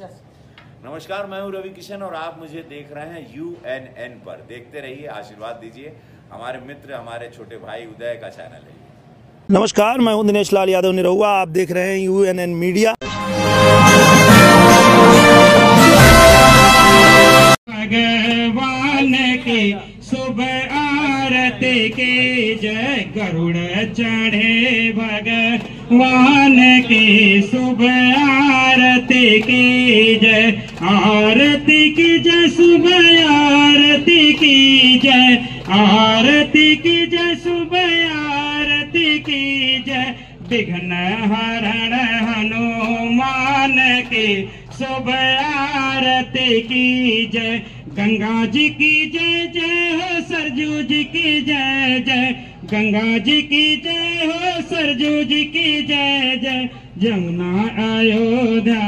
नमस्कार, मैं हूं रवि किशन और आप मुझे देख रहे हैं UNN पर। देखते रहिए, आशीर्वाद दीजिए। हमारे मित्र, हमारे छोटे भाई उदय का चैनल है। नमस्कार, मैं हूं दिनेश लाल यादव निरहुआ। आप देख रहे हैं UNN मीडिया। भगवान की शुभ आरती की जय, गरुड़ चढ़े भगवान की शुभ आरती की जय, आरती की जय, शुभ आरती की जय, आरती की जय, शुभ आरती की जय, विघ्न हरण हनुमान की शुभ आरती की जय, गंगा जी की जय जय हो, सरजू जी की जय जय, गंगा जी की जय हो, सरजू जी की जय जय, यमुना अयोध्या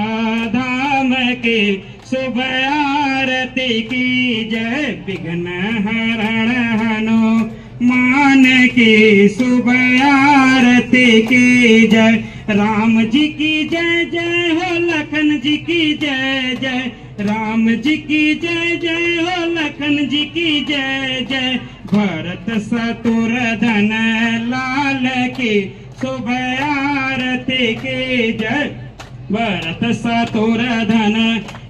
धाम की शुभ आरती की जय, विघ्न हरण हनुमान की शुभ आरती की जय, राम जी की जय जय हो, लखन जी की जय जय, राम जी की जय जय हो, लखन जी की जय जय, भरत शत्रुघ्न लाल की शुभ आरती की जय, भरत शत्रुघ्न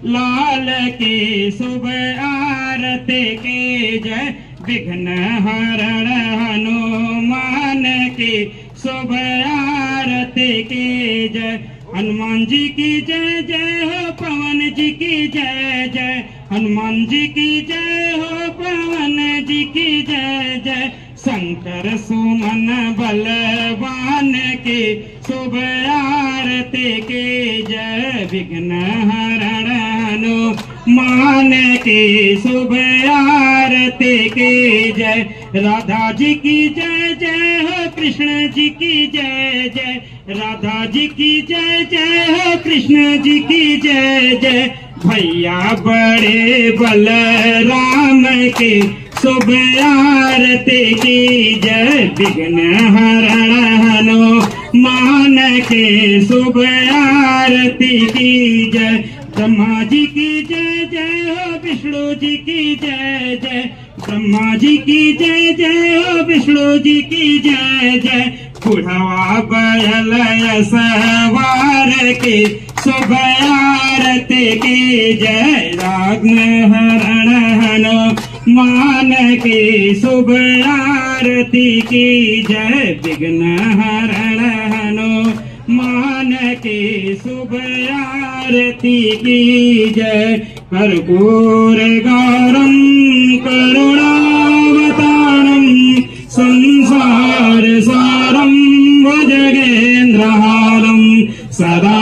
लाल की शुभ आरती की जय, विघ्न हरण हनुमान की शुभ आरती की जय, हनुमान जी की जय जय हो, पवन जी की जय जय, हनुमान जी की जय हो, पवन जी की जय जय, शंकर सुमन बलवान की शुभ आरती की जय, विघ्न हरण हनुमान की शुभ आरती की जय, राधा जी की जय जय हो, कृष्ण जी की जय जय, राधा जी की जय जय हो, कृष्ण जी की जय जय, भैया बड़े बलराम की शुभ आरती की जय, विघ्न हरण हनुमान की शुभ आरती की जय, ब्रह्मा जी की जय जय हो, विष्णु जी की जय जय, ब्रह्मा जी की जय जय हो, विष्णु जी की जय जय, बुढ़वा बैल सवार की शुभ आरती की जय, राग्न हरण हनुमान की शुभ आरती की जय, विघ्न हरण हनुमान की शुभ आरती की जय, कर्पूर गौरम करुणावतारम संसार सारम भुजगेन्द्रहारम सदा